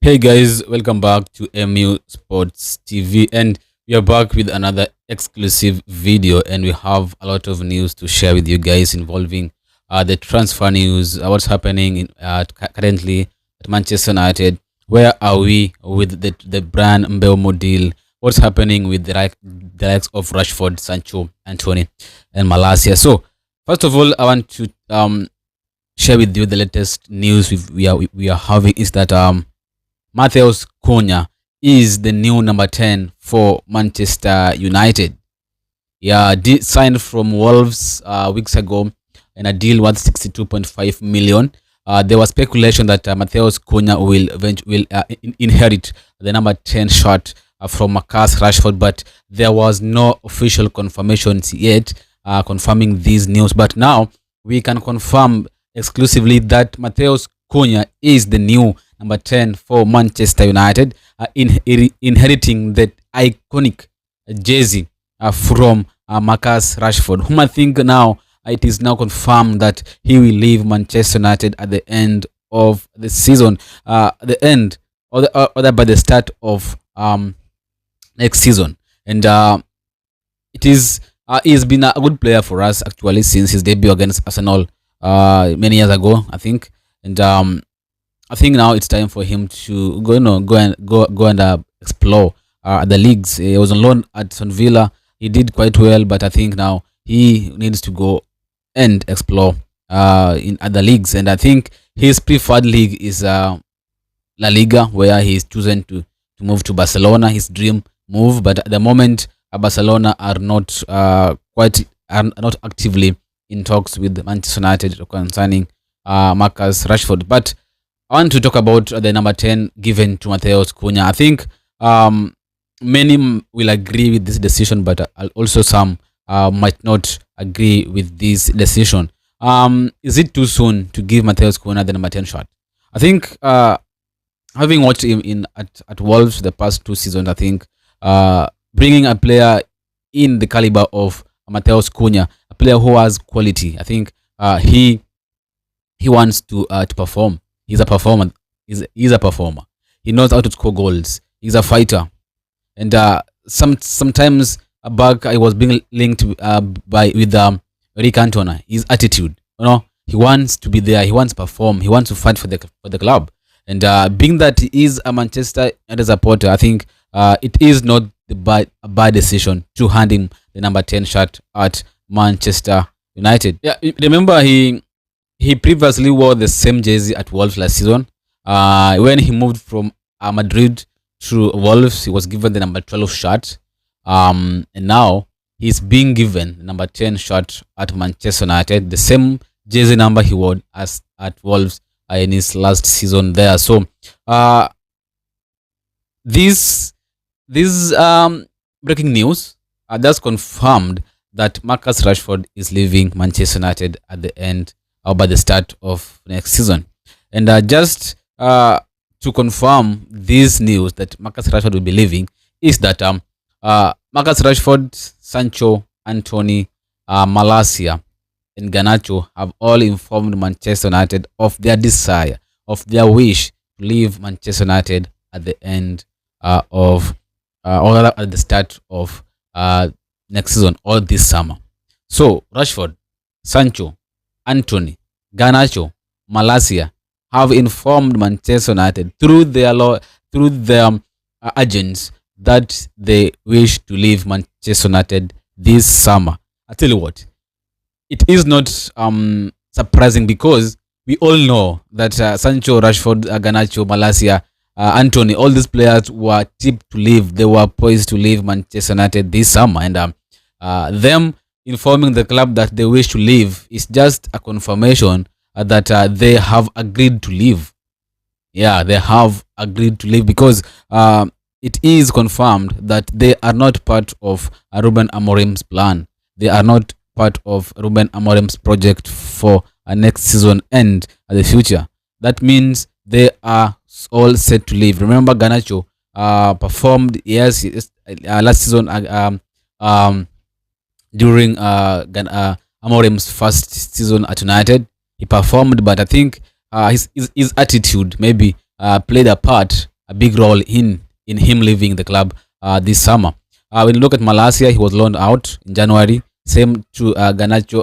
Hey guys, welcome back to MU Sports TV, and we are back with another exclusive video, and we have a lot of news to share with you guys involving the transfer news, what's happening currently at Manchester United. Where are we with the brand Mbeumo deal? What's happening with the likes of Rashford, Sancho, Anthony, and Malacia? So first of all, I want to share with you the latest news we are having is that Matheus Cunha is the new number 10 for Manchester United. Yeah, signed from Wolves weeks ago in a deal worth 62.5 million. There was speculation that Matheus Cunha will inherit the number 10 shirt from Matheus Rashford, but there was no official confirmations yet confirming these news. But now we can confirm exclusively that Matheus Cunha is the new number 10 for Manchester United, inheriting that iconic jersey from Matheus Rashford, whom I think now it is now confirmed that he will leave Manchester United at the end of the season, the end or by the start of next season. And he's been a good player for us actually since his debut against Arsenal many years ago, I think. And I think now it's time for him to go and explore the leagues. He was on loan at Aston Villa. He did quite well, but I think now he needs to go and explore in other leagues. And I think his preferred league is La Liga, where he's chosen to move to Barcelona, his dream move. But at the moment, Barcelona are not not actively in talks with Manchester United concerning Matheus Rashford. But I want to talk about the number 10 given to Matheus Cunha. I think many will agree with this decision, but also some might not agree with this decision. Is it too soon to give Matheus Cunha the number 10 shot? I think having watched him at Wolves the past 2 seasons, I think bringing a player in the caliber of Matheus Cunha, a player who has quality, I think he wants to perform. He's a performer. He's a performer. He knows how to score goals. He's a fighter. And sometimes back I was being linked with Rick Cantona. His attitude, he wants to be there. He wants to perform. He wants to fight for the club. And being that he is a Manchester United supporter, I think it is not a bad decision to hand him the number 10 shirt at Manchester United. Yeah, remember he previously wore the same jersey at Wolves last season. When he moved from Madrid to Wolves, he was given the number 12 shirt. And now he's being given the number 10 shirt at Manchester United, the same jersey number he wore as at Wolves in his last season there. So this breaking news that's confirmed that Matheus Rashford is leaving Manchester United at the end or by the start of next season. And just to confirm this news that Matheus Rashford will be leaving is that Matheus Rashford, Sancho, Anthony, Malacia, and Garnacho have all informed Manchester United of their desire, of their wish to leave Manchester United at the end or at the start of next season or this summer. So Rashford, Sancho, Anthony, Garnacho, Malacia have informed Manchester United through their agents that they wish to leave Manchester United this summer. I tell you what, it is not surprising because we all know that Sancho, Rashford, Garnacho, Malacia, Anthony, all these players were tipped to leave. They were poised to leave Manchester United this summer, and them informing the club that they wish to leave is just a confirmation that they have agreed to leave. Yeah, they have agreed to leave because it is confirmed that they are not part of Ruben Amorim's plan. They are not part of Ruben Amorim's project for next season and the future. That means they are all set to leave. Remember, Garnacho performed last season during Amorim's first season at United. He performed, but I think his attitude maybe played a part a big role in him leaving the club this summer. When you look at Malacia, he was loaned out in January. Same to Garnacho,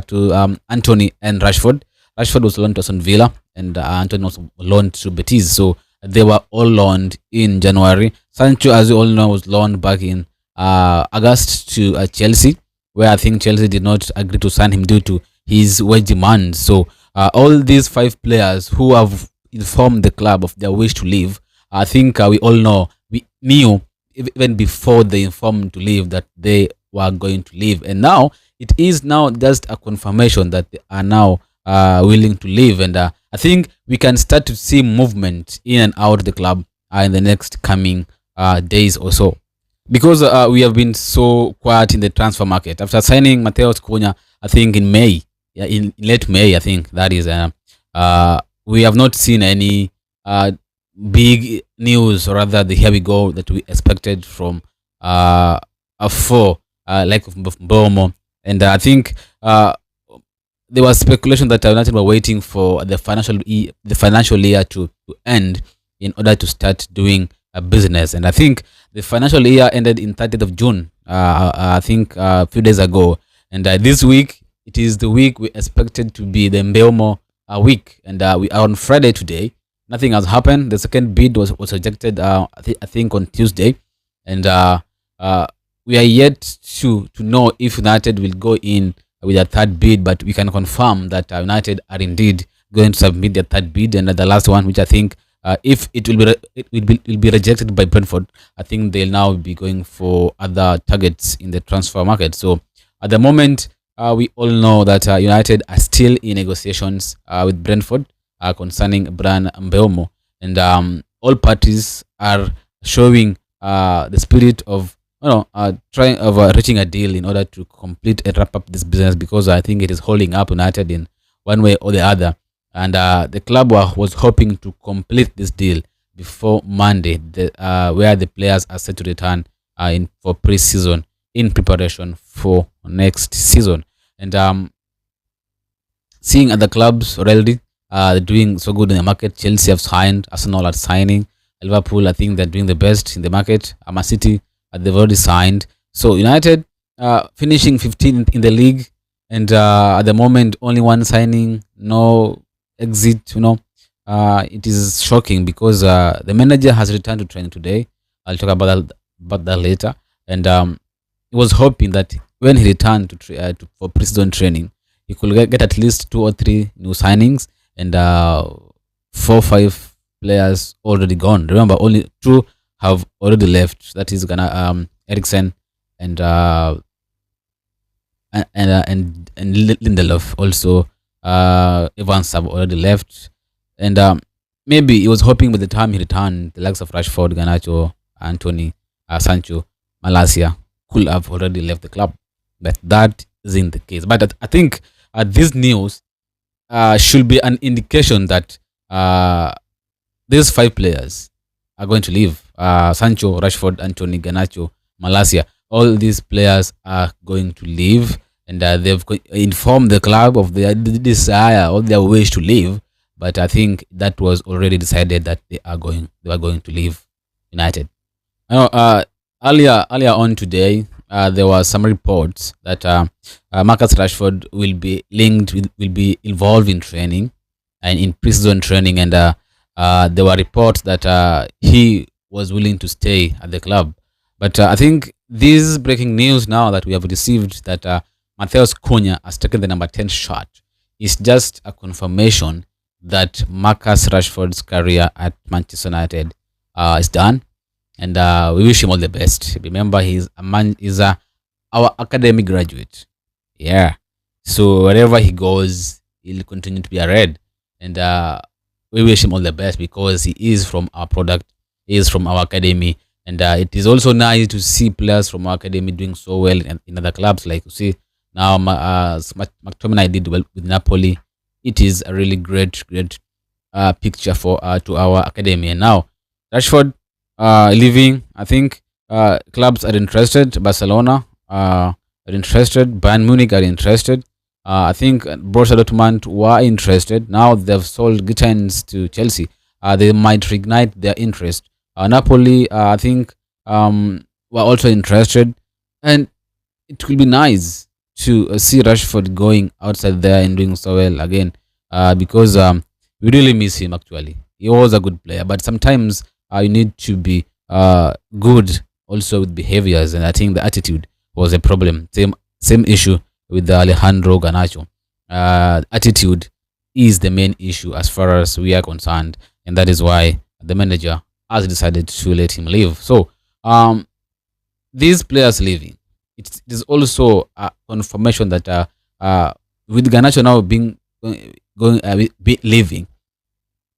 to Anthony and Rashford. Rashford was loaned to Aston Villa, and Anthony was loaned to Betis. So they were all loaned in January. Sancho, as you all know, was loaned back in August to Chelsea, where I think Chelsea did not agree to sign him due to his wage demands. So all these 5 players who have informed the club of their wish to leave, I think we all know, we knew even before they informed to leave that they were going to leave, and now it is now just a confirmation that they are now willing to leave, and I think we can start to see movement in and out the club in the next coming days or so, because we have been so quiet in the transfer market after signing Matheus Cunha. I think in May, in late May, I think that is. We have not seen any big news, or rather the here we go that we expected from a four like Bomo, and I think there was speculation that United were waiting for the financial year to end in order to start doing a business, and I think the financial year ended in 30th of June. I think a few days ago, and this week it is the week we expected to be the Mbeumo week, and we are on Friday today. Nothing has happened. The second bid was rejected, I think on Tuesday, and we are yet to know if United will go in with a third bid, but we can confirm that United are indeed going to submit their third bid, and the last one, which I think if it will be rejected by Brentford, I think they'll now be going for other targets in the transfer market. So at the moment, we all know that United are still in negotiations with Brentford concerning Bryan Mbeumo, and all parties are showing the spirit of trying of reaching a deal in order to complete and wrap up this business, because I think it is holding up United in one way or the other, and the club was hoping to complete this deal before Monday, where the players are set to return for pre-season in preparation for next season. And seeing other clubs already doing so good in the market. Chelsea have signed, Arsenal are signing, Liverpool, I think they're doing the best in the market. Man City, they've already signed. So United finishing 15th in the league, and at the moment only one signing, no exit. It is shocking because the manager has returned to training today. I'll talk about that later. And he was hoping that when he returned for pre-season training, he could get at least 2 or 3 new signings, and 4 or 5 players already gone. Remember, only 2 have already left. That is Eriksen and Lindelof. Also, Evans have already left, and maybe he was hoping by the time he returned, the likes of Rashford, Garnacho, Anthony, Sancho, Malacia could have already left the club, but that isn't the case. But I think this news should be an indication that these 5 players are going to leave. Sancho, Rashford, Anthony, Garnacho, Malacia, all these players are going to leave, and they've informed the club of their desire or their wish to leave. But I think that was already decided that they were going to leave United. Earlier on today, there were some reports that Marcus Rashford will be involved in training and in pre-season training, and there were reports that he was willing to stay at the club. But I think this breaking news now that we have received that Matheus Cunha has taken the number 10 shot is just a confirmation that Marcus Rashford's career at Manchester United is done, and we wish him all the best. Remember, he's our academy graduate. Yeah, so wherever he goes, he'll continue to be a Red, and we wish him all the best because he is from our product, he is from our academy, and it is also nice to see players from our academy doing so well in other clubs. Like you see now, McTominay did well with Napoli. It is a really great picture for to our academy. And now Rashford leaving, I think clubs are interested. Barcelona are interested. Bayern Munich are interested. I think Borussia Dortmund were interested. Now they've sold Gittins to Chelsea. they might reignite their interest. Napoli, I think, were also interested, and it will be nice to see Rashford going outside there and doing so well again, because we really miss him. Actually, he was a good player, but sometimes you need to be good also with behaviors, and I think the attitude was a problem. Same issue with Alejandro Garnacho. Attitude is the main issue as far as we are concerned, and that is why the manager has decided to let him leave. So, these players leaving, it is also a confirmation that with Garnacho now being leaving,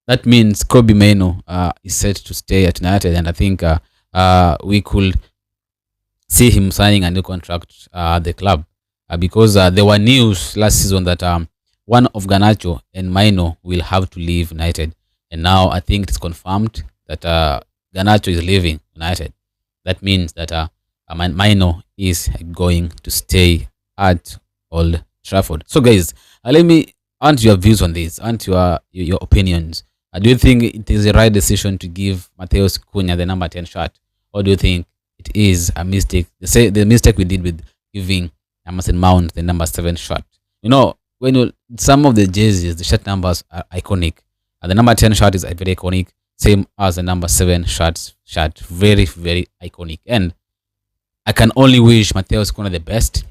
that means Kobe Meno is set to stay at United, and I think we could see him signing a new contract at the club, because there were news last season that one of Garnacho and Mino will have to leave United, and now I think it's confirmed that Garnacho is leaving United. That means that Mino is going to stay at Old Trafford. So, guys, let me ask your views on this, and your opinions. Do you think it is the right decision to give Matheus Cunha the number 10 shirt, or do you think it is a mistake? The mistake we did with giving Mason Mount the number 7 shirt. You know, when some of the jerseys, the shirt numbers are iconic. The number 10 shirt is very iconic, same as the number 7 shirt, very, very iconic. And I can only wish Matheus Cunha the best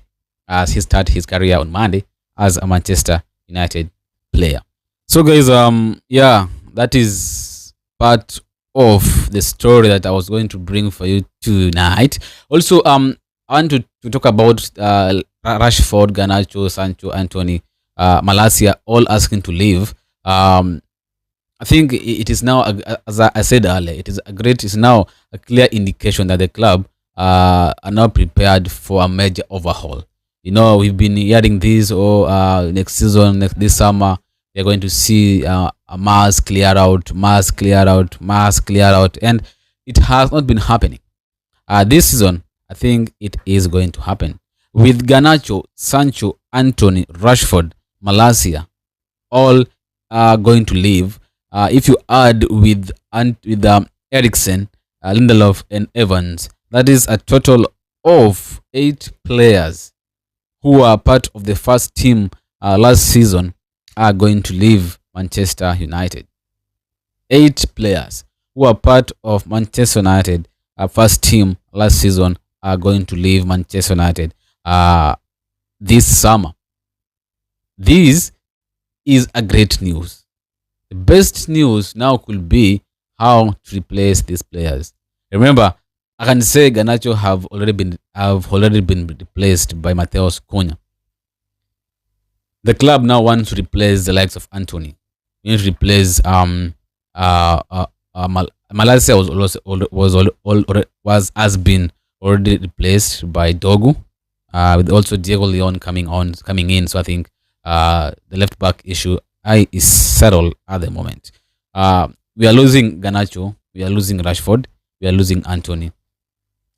as he starts his career on Monday as a Manchester United player. So, guys, yeah, that is part of the story that I was going to bring for you tonight. Also, I want to talk about Rashford, Garnacho, Sancho, Anthony, Malacia, all asking to leave. I think it is now, as I said earlier, it's now a clear indication that the club are now prepared for a major overhaul. You know, we've been hearing this, next season, this summer, they're going to see a mass clear out, and it has not been happening. This season, I think it is going to happen. With Garnacho, Sancho, Anthony, Rashford, Malacia, all are going to leave. If you add with Eriksen, Lindelof, and Evans, that is a total of 8 players who are part of the first team last season are going to leave Manchester United. 8 players who are part of Manchester United first team last season are going to leave Manchester United this summer. This is a great news. The best news now could be how to replace these players. Remember, I can say Garnacho have already been replaced by Matheus Cunha. The club now wants to replace the likes of Anthony. We need to replace Malacia has been already replaced by Dogu, with also Diego Leon coming in. So I think the left back issue is settled at the moment. We are losing Garnacho, we are losing Rashford, we are losing Anthony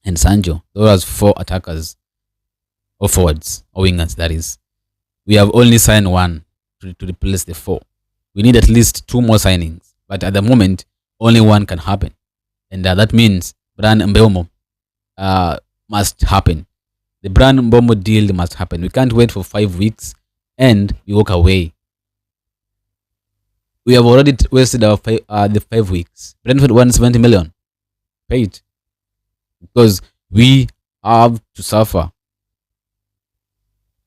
and Sancho. Those are 4 attackers or forwards or wingers, that is. We have only signed 1 to replace the 4. We need at least 2 more signings, but at the moment only 1 can happen, and that means Bryan Mbeumo must happen. The Bryan Mbeumo deal must happen. We can't wait for 5 weeks and we walk away. We have already wasted the 5 weeks. Brentford won 70 million. Pay it, because we have to suffer.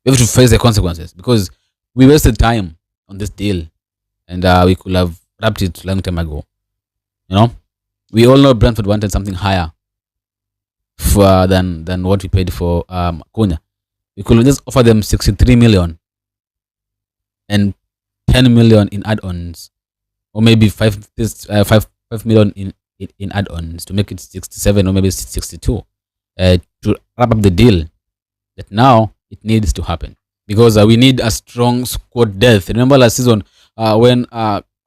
We have to face the consequences, because we wasted time on this deal, and we could have wrapped it long time ago. You know, we all know Brentford wanted something higher than what we paid for Cunha. We could just offer them 63 million and 10 million in add-ons, or maybe 5 million in add-ons to make it 67 or maybe 62 to wrap up the deal. That now it needs to happen, because we need a strong squad depth. Remember last season when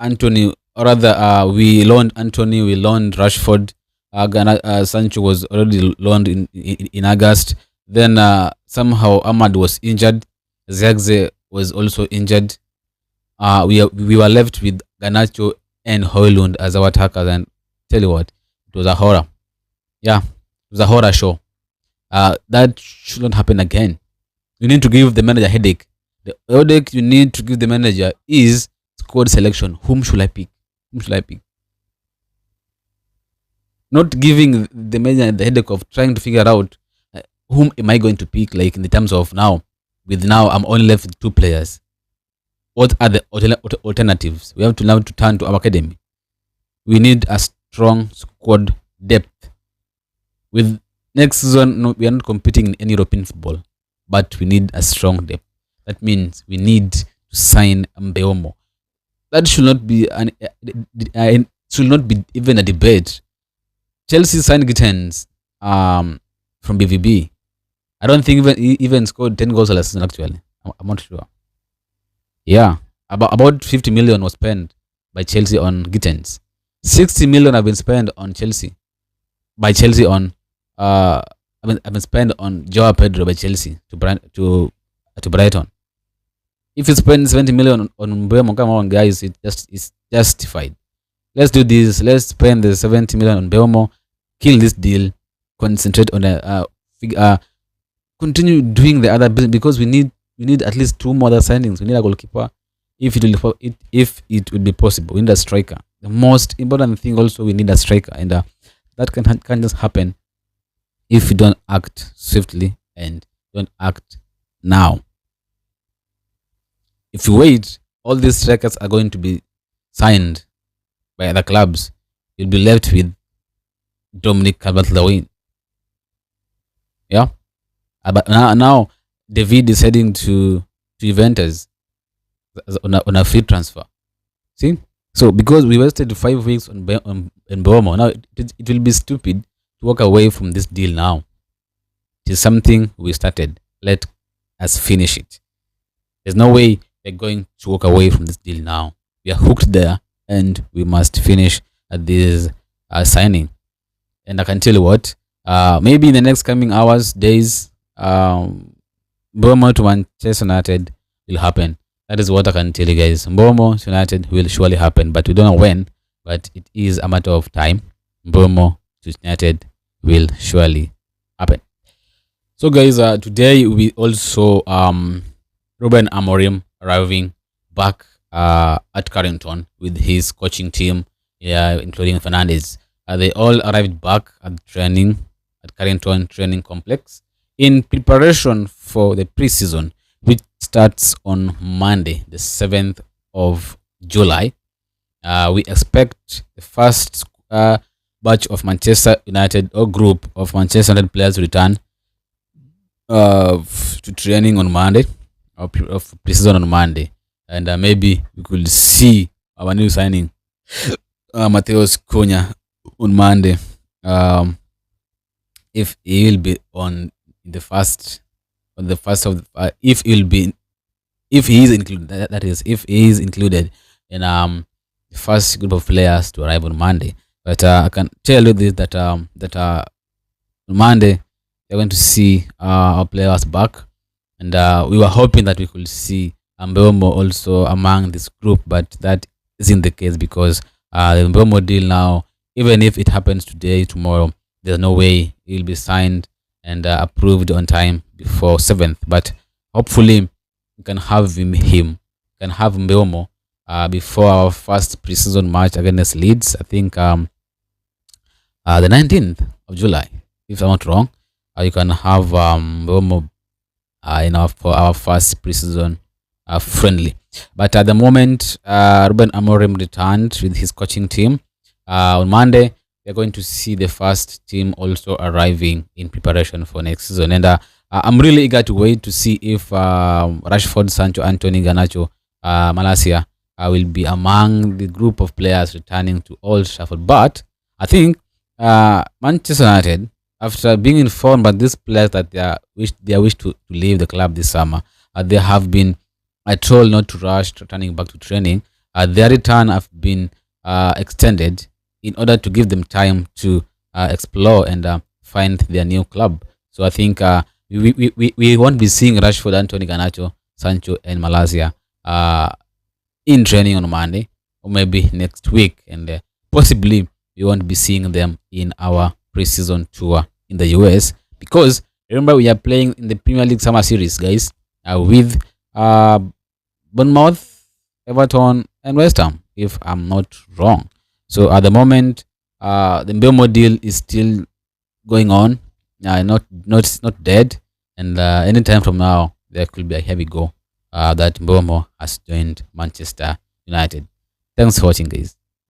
Anthony, or rather we loaned Anthony, we loaned Rashford, Sancho was already loaned in August. Then somehow Ahmad was injured, Zirkzee was also injured. We were left with Garnacho and Højlund as our attackers. And tell you what, it was a horror. Yeah, it was a horror show. That should not happen again. You need to give the manager a headache. The headache you need to give the manager is squad selection. Whom should I pick? Whom should I pick? Not giving the manager the headache of trying to figure out whom am I going to pick. Like in the terms of now, I'm only left with 2 players. What are the alternatives? We have to now to turn to our academy. We need a strong squad depth. With next season, no, we are not competing in any European football, but we need a strong depth. That means we need to sign Mbeumo. That should not be even a debate. Chelsea signed Gittens from BVB. I don't think he even scored 10 goals last season. Actually, I'm not sure. Yeah, about 50 million was spent by Chelsea on Gittens. 60 million have been spent on Chelsea by Chelsea on I've been spent on Joao Pedro by Chelsea to Brighton. If you spend 70 million on Mbeumo, come on guys, it's justified. Let's do this. Let's spend the 70 million on Mbeumo, kill this deal, concentrate on continue doing the other business, because we need at least 2 more other signings. We need a goalkeeper if it would be possible. We need a striker. The most important thing also, we need a striker, and that can just happen if we don't act swiftly and don't act now. If you wait, all these strikers are going to be signed by other clubs. You'll be left with Dominic Calvert-Lewin. Yeah, but now David is heading to Juventus on a free transfer. See, so because we wasted 5 weeks on Mbeumo, now it will be stupid to walk away from this deal now. It is something we started. Let us finish it. There's no way we're going to walk away from this deal now. We are hooked there, and we must finish at this signing. And I can tell you what, maybe in the next coming hours, days, Mbeumo to Manchester United will happen. That is what I can tell you guys. Mbeumo to United will surely happen, but we don't know when. But it is a matter of time. Mbeumo to United will surely happen. So guys, today we also Ruben Amorim arriving back at Carrington with his coaching team, including Fernandes. They all arrived back at training at Carrington Training Complex in preparation for the preseason, which starts on Monday, the 7th of July. We expect the first batch of Manchester United or group of Manchester United players to return to training on Monday, or preseason on Monday, and maybe we could see our new signing, Matheus Cunha, on Monday. If he will be if he is included, that is, if he is included in the first group of players to arrive on Monday. But I can tell you this, that on Monday we're going to see our players back, and we were hoping that we could see Mbeumo also among this group, but that isn't the case, because the Mbeumo deal now, even if it happens today, tomorrow, there's no way he'll be signed and approved on time before 7th. But hopefully we can have Mbeumo before our first preseason match against Leeds. I think the 19th of July, if I'm not wrong. You can have Mbeumo for our first preseason friendly. But at the moment, Ruben Amorim returned with his coaching team. On Monday, we're going to see the first team also arriving in preparation for next season. And I'm really eager to wait to see if Rashford, Sancho, Anthony, Garnacho, Malacia will be among the group of players returning to Old Trafford. But I think Manchester United, after being informed by these players that they wish to leave the club this summer, they have been told not to rush returning back to training. Their return have been extended in order to give them time to explore and find their new club. So I think we won't be seeing Rashford, Anthony, Garnacho, Sancho, and Malacia in training on Monday or maybe next week, and possibly we won't be seeing them in our preseason tour in the US, because remember we are playing in the Premier League Summer Series, guys, with Bournemouth, Everton, and West Ham, if I'm not wrong. So at the moment, the Mbeumo deal is still going on, not dead, and anytime from now there could be a heavy go that Mbeumo has joined Manchester United. Thanks for watching, guys.